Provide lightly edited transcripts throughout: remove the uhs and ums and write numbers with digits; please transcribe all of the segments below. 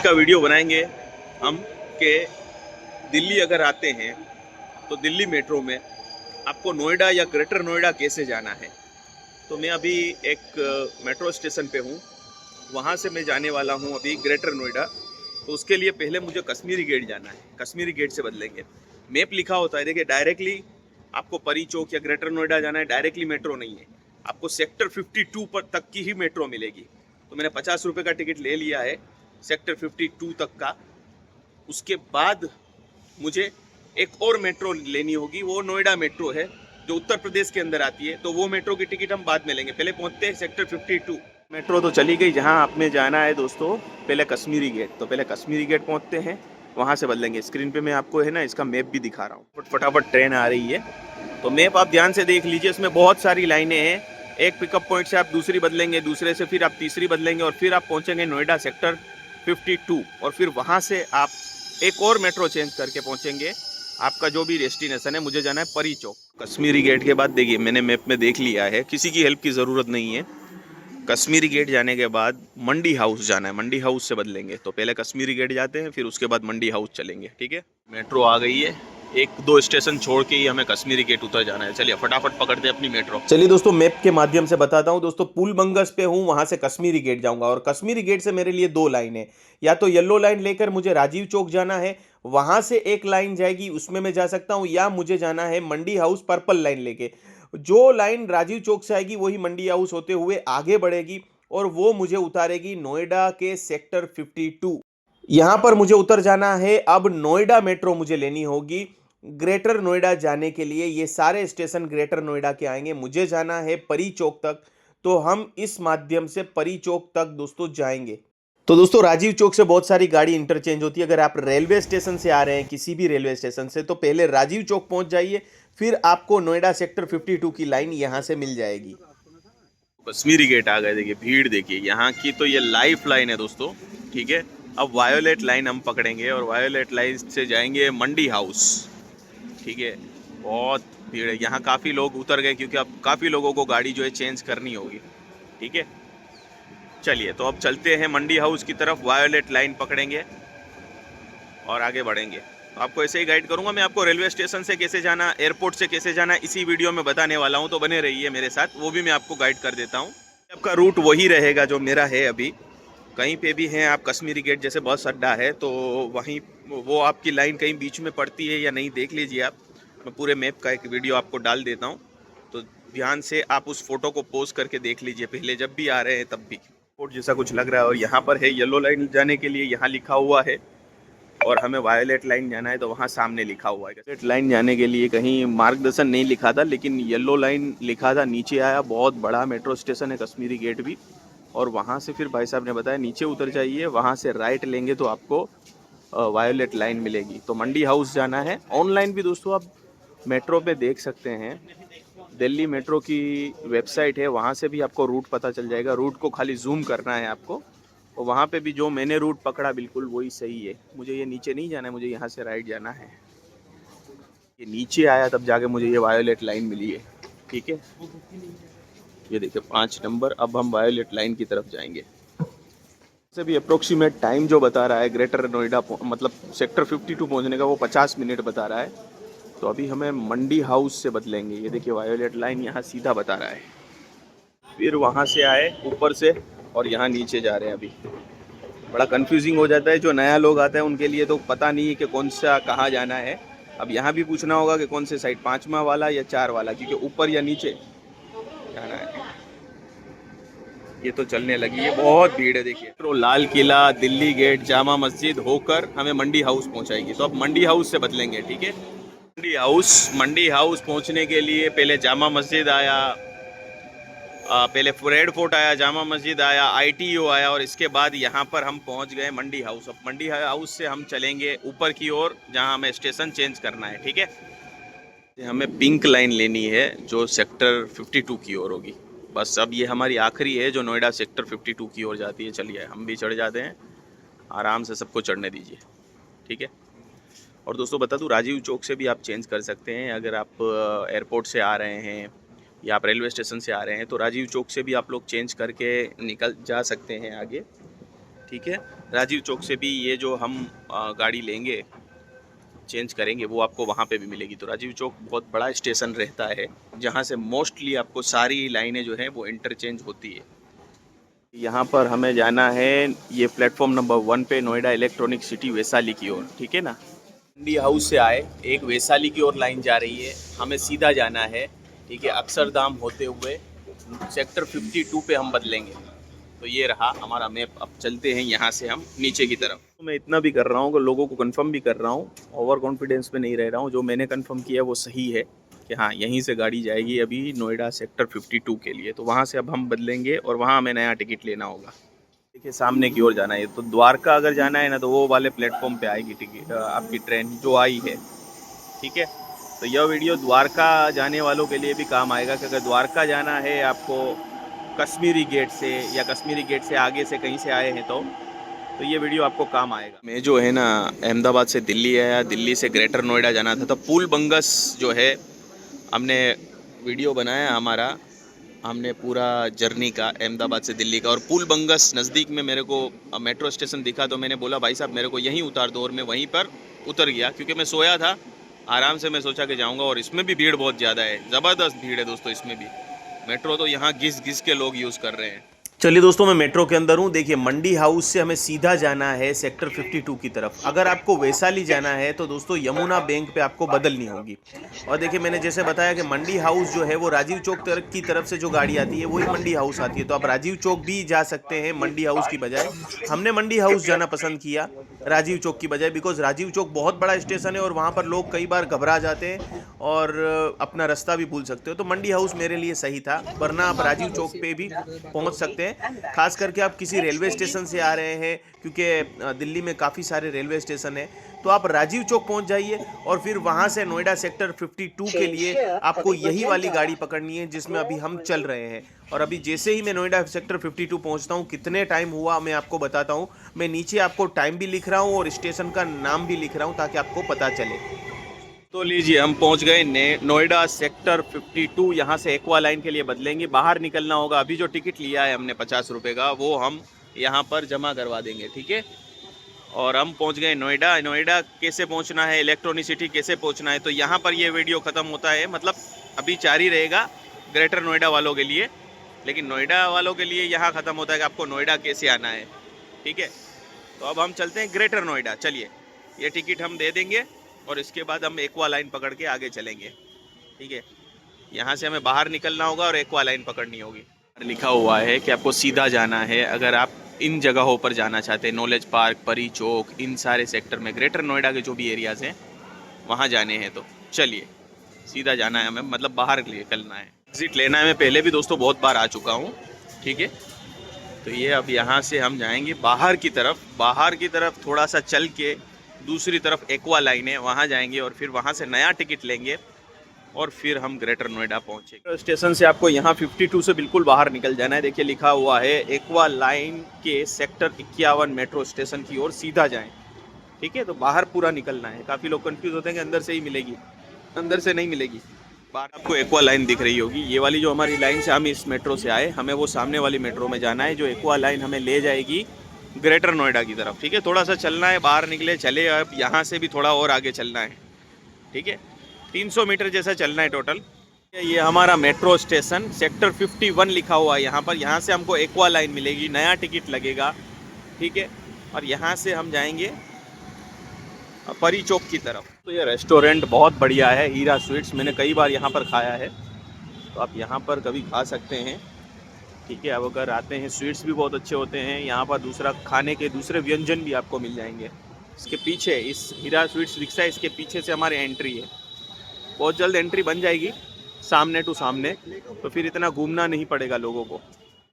का वीडियो बनाएंगे हम कि दिल्ली अगर आते हैं तो दिल्ली मेट्रो में आपको नोएडा या ग्रेटर नोएडा कैसे जाना है। तो मैं अभी एक मेट्रो स्टेशन पे हूँ, वहाँ से मैं जाने वाला हूँ अभी ग्रेटर नोएडा। तो उसके लिए पहले मुझे कश्मीरी गेट जाना है, कश्मीरी गेट से बदलेंगे। मैप लिखा होता है, देखिए डायरेक्टली आपको परी चौक या ग्रेटर नोएडा जाना है, डायरेक्टली मेट्रो नहीं है। आपको सेक्टर 52 पर तक की ही मेट्रो मिलेगी। तो मैंने 50 रुपये का टिकट ले लिया है सेक्टर 52 तक का। उसके बाद मुझे एक और मेट्रो लेनी होगी, वो नोएडा मेट्रो है जो उत्तर प्रदेश के अंदर आती है। तो वो मेट्रो की टिकट हम बाद में लेंगे, पहले पहुंचते हैं सेक्टर 52। मेट्रो तो चली गई, जहां आपने जाना है दोस्तों पहले कश्मीरी गेट। तो पहले कश्मीरी गेट पहुंचते हैं, वहां से बदलेंगे। स्क्रीन पे मैं आपको है ना इसका मैप भी दिखा रहा हूँ। फटाफट ट्रेन आ रही है, तो मैप आप ध्यान से देख लीजिए, इसमें बहुत सारी लाइनें हैं। एक पिकअप पॉइंट से आप दूसरी बदलेंगे, दूसरे से फिर आप तीसरी बदलेंगे, और फिर आप पहुंचेंगे नोएडा सेक्टर 52। और फिर वहां से आप एक और मेट्रो चेंज करके पहुंचेंगे आपका जो भी डेस्टिनेशन है। मुझे जाना है परी चौक। कश्मीरी गेट के बाद देखिए मैंने मैप में देख लिया है, किसी की हेल्प की ज़रूरत नहीं है। कश्मीरी गेट जाने के बाद मंडी हाउस जाना है, मंडी हाउस से बदलेंगे। तो पहले कश्मीरी गेट जाते हैं, फिर उसके बाद मंडी हाउस चलेंगे, ठीक है। मेट्रो आ गई है, एक दो स्टेशन छोड़ के ही हमें कश्मीरी गेट उतर जाना है। चलिए फटाफट पकड़ते हैं अपनी मेट्रो। चलिए दोस्तों, मैप के माध्यम से बताता हूँ। दोस्तों पुल बंगस पे हूँ, वहां से कश्मीरी गेट जाऊंगा, और कश्मीरी गेट से मेरे लिए दो लाइन है। या तो येलो लाइन लेकर मुझे राजीव चौक जाना है, वहां से एक लाइन जाएगी, उसमें मैं जा सकता हूँ। या मुझे जाना है मंडी हाउस पर्पल लाइन लेके। जो लाइन राजीव चौक से आएगी वही मंडी हाउस होते हुए आगे बढ़ेगी, और वो मुझे उतारेगी नोएडा के सेक्टर 52। यहां पर मुझे उतर जाना है। अब नोएडा मेट्रो मुझे लेनी होगी ग्रेटर नोएडा जाने के लिए। ये सारे स्टेशन ग्रेटर नोएडा के आएंगे। मुझे जाना है परी चौक तक, तो हम इस माध्यम से परी चौक तक दोस्तों जाएंगे। तो दोस्तों राजीव चौक से बहुत सारी गाड़ी इंटरचेंज होती है। अगर आप रेलवे स्टेशन से आ रहे हैं, किसी भी रेलवे स्टेशन से, तो पहले राजीव चौक पहुंच जाइए, फिर आपको नोएडा सेक्टर 52 की लाइन यहां से मिल जाएगी। कश्मीरी गेट आ गए, देखिए भीड़ देखिए यहाँ की। तो ये लाइफ लाइन है दोस्तों, ठीक है। अब वायोलेट लाइन हम पकड़ेंगे, और वायोलेट लाइन से जाएंगे मंडी हाउस, ठीक है। बहुत भीड़ है यहाँ, काफ़ी लोग उतर गए क्योंकि अब काफ़ी लोगों को गाड़ी जो है चेंज करनी होगी, ठीक है। चलिए तो अब चलते हैं मंडी हाउस की तरफ, वायोलेट लाइन पकड़ेंगे और आगे बढ़ेंगे। आपको ऐसे ही गाइड करूंगा मैं। आपको रेलवे स्टेशन से कैसे जाना, एयरपोर्ट से कैसे जाना, इसी वीडियो में बताने वाला हूं। तो बने रहिए मेरे साथ, वो भी मैं आपको गाइड कर देता हूं। आपका रूट वही रहेगा जो मेरा है अभी। कहीं पे भी हैं आप, कश्मीरी गेट जैसे बस अड्डा है, तो वहीं वो आपकी लाइन कहीं बीच में पड़ती है या नहीं देख लीजिए आप। मैं पूरे मैप का एक वीडियो आपको डाल देता हूँ, तो ध्यान से आप उस फोटो को पोस्ट करके देख लीजिए पहले, जब भी आ रहे हैं तब भी। एयरपोर्ट जैसा कुछ लग रहा है, और यहाँ पर है येलो लाइन जाने के लिए, यहाँ लिखा हुआ है। और हमें वायोलेट लाइन जाना है, तो वहाँ सामने लिखा हुआ है। वायोलेट लाइन जाने के लिए कहीं मार्गदर्शन नहीं लिखा था, लेकिन येलो लाइन लिखा था। नीचे आया, बहुत बड़ा मेट्रो स्टेशन है कश्मीरी गेट भी। और वहाँ से फिर भाई साहब ने बताया नीचे उतर जाइए, वहाँ से राइट लेंगे तो आपको वायोलेट लाइन मिलेगी। तो मंडी हाउस जाना है। ऑनलाइन भी दोस्तों आप मेट्रो पे देख सकते हैं, दिल्ली मेट्रो की वेबसाइट है, वहाँ से भी आपको रूट पता चल जाएगा। रूट को खाली जूम करना है आपको, और वहाँ पे भी जो मैंने रूट पकड़ा बिल्कुल वही सही है। मुझे ये नीचे नहीं जाना है, मुझे यहाँ से राइट जाना है। ये नीचे आया तब जाके मुझे ये वायोलेट लाइन मिली है, ठीक है। ये देखिए 5 नंबर। अब हम वायोलेट लाइन की तरफ जाएंगे। से भी अप्रोक्सीमेट टाइम जो बता रहा है ग्रेटर नोएडा मतलब सेक्टर 52 पहुँचने का, वो 50 मिनट बता रहा है। तो अभी हमें मंडी हाउस से बदलेंगे। ये देखिए वायोलेट लाइन यहाँ सीधा बता रहा है। फिर वहाँ से आए ऊपर से, और यहाँ नीचे जा रहे हैं अभी। बड़ा कंफ्यूजिंग हो जाता है, जो नया लोग आता है उनके लिए तो पता नहीं है कि कौन सा कहाँ जाना है। अब यहाँ भी पूछना होगा कि कौन से साइड, 5वां वाला या 4 वाला, क्योंकि ऊपर या नीचे जाना है। ये तो चलने लगी है, बहुत भीड़ है देखिए। तो लाल किला, दिल्ली गेट, जामा मस्जिद होकर हमें मंडी हाउस पहुँचाएगी। तो अब मंडी हाउस से बदलेंगे, ठीक है। मंडी हाउस पहुँचने के लिए पहले जामा मस्जिद आया, पहले रेड फोर्ट आया, जामा मस्जिद आया, ITO आया, और इसके बाद यहाँ पर हम पहुँच गए मंडी हाउस। अब मंडी हाउस से हम चलेंगे ऊपर की ओर, जहाँ हमें स्टेशन चेंज करना है, ठीक है। हमें पिंक लाइन लेनी है जो सेक्टर 52 की ओर होगी। बस अब ये हमारी आखिरी है जो नोएडा सेक्टर 52 की ओर जाती है। चलिए हम भी चढ़ जाते हैं, आराम से सबको चढ़ने दीजिए, ठीक है। और दोस्तों बता दूं, राजीव चौक से भी आप चेंज कर सकते हैं। अगर आप एयरपोर्ट से आ रहे हैं या आप रेलवे स्टेशन से आ रहे हैं, तो राजीव चौक से भी आप लोग चेंज करके निकल जा सकते हैं आगे, ठीक है। राजीव चौक से भी ये जो हम गाड़ी लेंगे, चेंज करेंगे, वो आपको वहाँ पे भी मिलेगी। तो राजीव चौक बहुत बड़ा स्टेशन रहता है जहाँ से मोस्टली आपको सारी लाइनें जो हैं वो इंटरचेंज होती है। यहाँ पर हमें जाना है ये प्लेटफॉर्म नंबर 1 पे, नोएडा इलेक्ट्रॉनिक सिटी वैशाली की ओर, ठीक है ना। मंडी हाउस से आए एक वैशाली की ओर लाइन जा रही है, हमें सीधा जाना है, ठीक है। अक्षरधाम होते हुए सेक्टर 52 पे हम बदलेंगे। तो ये रहा हमारा मैप। अब चलते हैं यहाँ से हम नीचे की तरफ। तो मैं इतना भी कर रहा हूँ कि लोगों को कंफर्म भी कर रहा हूँ, ओवर कॉन्फिडेंस में नहीं रह रहा हूँ। जो मैंने कंफर्म किया वो सही है कि हाँ, यहीं से गाड़ी जाएगी अभी नोएडा सेक्टर 52 के लिए। तो वहाँ से अब हम बदलेंगे और वहाँ हमें नया टिकट लेना होगा। देखिए सामने की ओर जाना है, तो द्वारका अगर जाना है ना तो वो वाले प्लेटफॉर्म पे आएगी टिकट, आपकी ट्रेन जो आई है, ठीक है। तो यह वीडियो द्वारका जाने वालों के लिए भी काम आएगा कि अगर द्वारका जाना है आपको कश्मीरी गेट से या कश्मीरी गेट से आगे से कहीं से आए हैं तो ये वीडियो आपको काम आएगा। मैं जो है ना अहमदाबाद से दिल्ली आया, दिल्ली से ग्रेटर नोएडा जाना था। तो पुल बंगस जो है हमने वीडियो बनाया हमारा, हमने पूरा जर्नी का अहमदाबाद से दिल्ली का। और पुल बंगस नज़दीक में मेरे को मेट्रो स्टेशन दिखा तो मैंने बोला भाई साहब मेरे को यहीं उतार दो, और मैं वहीं पर उतर गया क्योंकि मैं सोया था। आराम से मैं सोचा कि जाऊंगा, और इसमें भी भीड़ बहुत ज़्यादा है, ज़बरदस्त भीड़ है दोस्तों इसमें भी। मेट्रो तो यहाँ घिस घिस के लोग यूज़ कर रहे हैं। चलिए दोस्तों, मैं मेट्रो के अंदर हूँ। देखिए मंडी हाउस से हमें सीधा जाना है सेक्टर 52 की तरफ। अगर आपको वैशाली जाना है तो दोस्तों यमुना बैंक पे आपको बदलनी होगी। और देखिए मैंने जैसे बताया कि मंडी हाउस जो है वो राजीव चौक की तरफ से जो गाड़ी आती है वही मंडी हाउस आती है। तो आप राजीव चौक भी जा सकते हैं मंडी हाउस की बजाय। हमने मंडी हाउस जाना पसंद किया राजीव चौक की बजाय, बिकॉज राजीव चौक बहुत बड़ा स्टेशन है और वहाँ पर लोग कई बार घबरा जाते हैं और अपना रास्ता भी भूल सकते हो। तो मंडी हाउस मेरे लिए सही था, वरना आप राजीव चौक पे भी पहुँच सकते हैं। खास करके आप किसी रेलवे स्टेशन से आ रहे हैं, क्योंकि दिल्ली में काफ़ी सारे रेलवे स्टेशन हैं, तो आप राजीव चौक पहुंच जाइए और फिर वहां से नोएडा सेक्टर 52 के लिए आपको यही वाली गाड़ी पकड़नी है जिसमें अभी हम चल रहे हैं। और अभी जैसे ही मैं नोएडा सेक्टर 52 पहुंचता हूं, कितने टाइम हुआ मैं आपको बताता हूं। मैं नीचे आपको टाइम भी लिख रहा हूं और स्टेशन का नाम भी लिख रहा हूं ताकि आपको पता चले। तो लीजिए हम पहुंच गए नोएडा सेक्टर 52। यहाँ से एक्वा लाइन के लिए बदलेंगे, बाहर निकलना होगा। अभी जो टिकट लिया है हमने 50 रुपये का, वो हम यहाँ पर जमा करवा देंगे, ठीक है। और हम पहुंच गए नोएडा। नोएडा कैसे पहुंचना है, इलेक्ट्रॉनिक सिटी कैसे पहुंचना है, तो यहाँ पर ये वीडियो ख़त्म होता है। मतलब अभी जारी रहेगा ग्रेटर नोएडा वालों के लिए, लेकिन नोएडा वालों के लिए यहाँ ख़त्म होता है कि आपको नोएडा कैसे आना है, ठीक है। तो अब हम चलते हैं ग्रेटर नोएडा। चलिए, ये टिकट हम दे देंगे और इसके बाद हम एक्वा लाइन पकड़ के आगे चलेंगे, ठीक है। यहाँ से हमें बाहर निकलना होगा और एक्वा लाइन पकड़नी होगी। लिखा हुआ है कि आपको सीधा जाना है अगर आप इन जगहों पर जाना चाहते हैं, नॉलेज पार्क, परी चौक, इन सारे सेक्टर में ग्रेटर नोएडा के जो भी एरियाज़ हैं वहाँ जाने हैं। तो चलिए सीधा जाना है हमें, मतलब बाहर निकलना है, एग्ज़िट लेना है। मैं पहले भी दोस्तों बहुत बार आ चुका हूँ, ठीक है। तो ये अब यहाँ से हम जाएंगे बाहर की तरफ। बाहर की तरफ थोड़ा सा चल के दूसरी तरफ एक्वा लाइन है, वहाँ जाएंगे और फिर वहाँ से नया टिकट लेंगे और फिर हम ग्रेटर नोएडा पहुँचेंगे। स्टेशन से आपको यहाँ 52 से बिल्कुल बाहर निकल जाना है। देखिए लिखा हुआ है एक्वा लाइन के सेक्टर 51 मेट्रो स्टेशन की ओर सीधा जाएं, ठीक है। तो बाहर पूरा निकलना है। काफ़ी लोग कंफ्यूज होते हैं कि अंदर से ही मिलेगी, अंदर से नहीं मिलेगी। बाहर आपको एक्वा लाइन दिख रही होगी, ये वाली जो हमारी लाइन से हम इस मेट्रो से आए, हमें वो सामने वाली मेट्रो में जाना है जो एक्वा लाइन हमें ले जाएगी ग्रेटर नोएडा की तरफ, ठीक है। थोड़ा सा चलना है, बाहर निकले चले। अब यहाँ से भी थोड़ा और आगे चलना है, ठीक है। 300 मीटर जैसा चलना है टोटल। ये हमारा मेट्रो स्टेशन सेक्टर 51 लिखा हुआ है यहाँ पर। यहाँ से हमको एक्वा लाइन मिलेगी, नया टिकट लगेगा, ठीक है। और यहाँ से हम जाएंगे परी चौक की तरफ। तो ये रेस्टोरेंट बहुत बढ़िया है, हीरा स्वीट्स। मैंने कई बार यहाँ पर खाया है, तो आप यहाँ पर कभी खा सकते हैं, ठीक है। अब अगर आते हैं, स्वीट्स भी बहुत अच्छे होते हैं यहाँ पर। दूसरा खाने के दूसरे व्यंजन भी आपको मिल जाएंगे। इसके पीछे इस हीरा स्वीट्स रिक्शा, इसके पीछे से हमारी एंट्री है। बहुत जल्द एंट्री बन जाएगी सामने टू सामने, तो फिर इतना घूमना नहीं पड़ेगा लोगों को।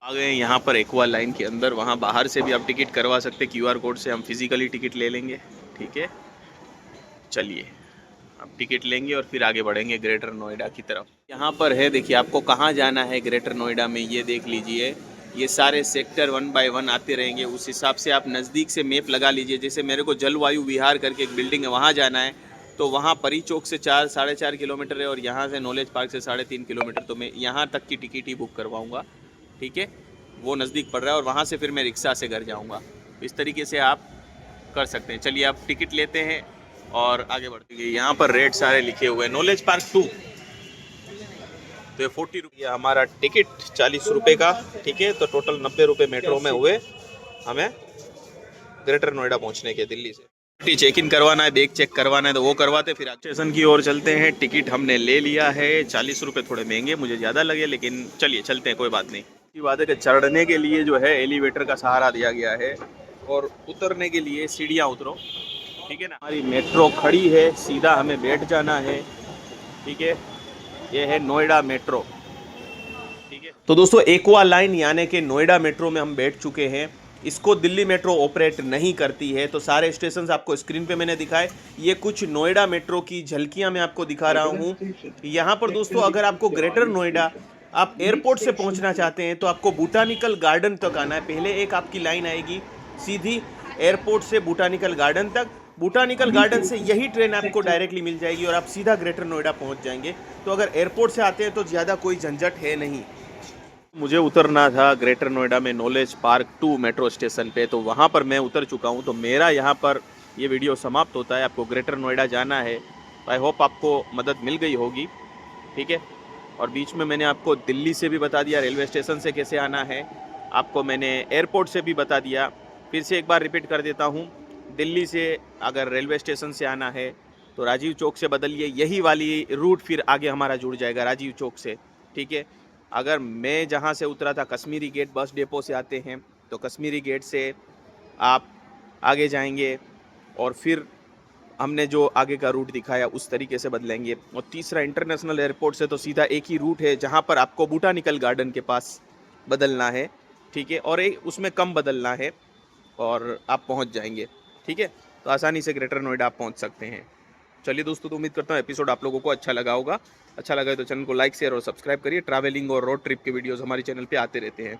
आ गए यहाँ पर एक्वा लाइन के अंदर। वहाँ बाहर से भी आप टिकट करवा सकते, QR कोड से हम फिजिकली टिकट ले लेंगे, ठीक है। चलिए अब टिकट लेंगे और फिर आगे बढ़ेंगे ग्रेटर नोएडा की तरफ। यहाँ पर है, देखिए आपको कहाँ जाना है ग्रेटर नोएडा में, ये देख लीजिए। ये सारे सेक्टर 1 बाय 1 आते रहेंगे। उस हिसाब से आप नज़दीक से मैप लगा लीजिए। जैसे मेरे को जलवायु विहार करके एक बिल्डिंग है, वहाँ जाना है, तो वहाँ परी चौक से 4-4.5 किलोमीटर है और यहाँ से नॉलेज पार्क से 3.5 किलोमीटर। तो मैं यहाँ तक की टिकट ही बुक करवाऊँगा, ठीक है। वो नज़दीक पड़ रहा है और वहाँ से फिर मैं रिक्शा से घर जाऊँगा। इस तरीके से आप कर सकते हैं। चलिए आप टिकट लेते हैं और आगे बढ़ते हैं। यहाँ पर रेट सारे लिखे हुए हैं। नॉलेज पार्क 2 तो ये 40 रुपये हमारा टिकट, 40 रुपये का, ठीक है। तो टोटल 90 रुपये मेट्रो में हुए हमें ग्रेटर नोएडा पहुंचने के दिल्ली से। चेक इन करवाना है, बैग चेक करवाना है तो वो करवाते, फिर स्टेशन की ओर चलते हैं। टिकट हमने ले लिया है, 40 रुपये थोड़े महंगे मुझे ज़्यादा लगे, लेकिन चलिए चलते हैं, कोई बात नहीं। की बात है कि चढ़ने के लिए जो है एलिवेटर का सहारा दिया गया है और उतरने के लिए सीढ़ियाँ उतरो, ठीक है ना। हमारी मेट्रो खड़ी है, सीधा हमें बैठ जाना है, ठीक है। ये है नोएडा मेट्रो, ठीक है। तो दोस्तों एक्वा लाइन यानी कि नोएडा मेट्रो में हम बैठ चुके हैं। इसको दिल्ली मेट्रो ऑपरेट नहीं करती है। तो सारे स्टेशन आपको स्क्रीन पे मैंने दिखाए। ये कुछ नोएडा मेट्रो की झलकियां मैं आपको दिखा रहा हूँ। यहाँ पर दोस्तों अगर आपको ग्रेटर नोएडा आप एयरपोर्ट से पहुँचना चाहते हैं तो आपको बोटानिकल गार्डन तक आना है। पहले एक आपकी लाइन आएगी सीधी एयरपोर्ट से बोटानिकल गार्डन तक। बोटानिकल गार्डन से यही ट्रेन आपको डायरेक्टली मिल जाएगी और आप सीधा ग्रेटर नोएडा पहुँच जाएंगे। तो अगर एयरपोर्ट से आते हैं तो ज़्यादा कोई झंझट है नहीं। मुझे उतरना था ग्रेटर नोएडा में नॉलेज पार्क 2 मेट्रो स्टेशन पे, तो वहाँ पर मैं उतर चुका हूँ। तो मेरा यहाँ पर ये वीडियो समाप्त होता है। आपको ग्रेटर नोएडा जाना है, आई होप आपको मदद मिल गई होगी, ठीक है। और बीच में मैंने आपको दिल्ली से भी बता दिया रेलवे स्टेशन से कैसे आना है, आपको मैंने एयरपोर्ट से भी बता दिया। फिर से एक बार रिपीट कर देता हूँ, दिल्ली से अगर रेलवे स्टेशन से आना है तो राजीव चौक से बदलिए, यही वाली रूट फिर आगे हमारा जुड़ जाएगा राजीव चौक से, ठीक है। अगर मैं जहाँ से उतरा था कश्मीरी गेट बस डिपो से आते हैं तो कश्मीरी गेट से आप आगे जाएंगे और फिर हमने जो आगे का रूट दिखाया उस तरीके से बदलेंगे। और तीसरा इंटरनेशनल एयरपोर्ट से तो सीधा एक ही रूट है जहाँ पर आपको बोटानिकल गार्डन के पास बदलना है, ठीक है। और एक उसमें कम बदलना है और आप पहुँच जाएंगे, ठीक है। तो आसानी से ग्रेटर नोएडा आप पहुँच सकते हैं। चलिए दोस्तों, तो उम्मीद करता हूँ एपिसोड आप लोगों को अच्छा लगा होगा। अच्छा लगा तो चैनल को लाइक शेयर और सब्सक्राइब करिए। ट्रैवलिंग और रोड ट्रिप के वीडियोस हमारे चैनल पे आते रहते हैं।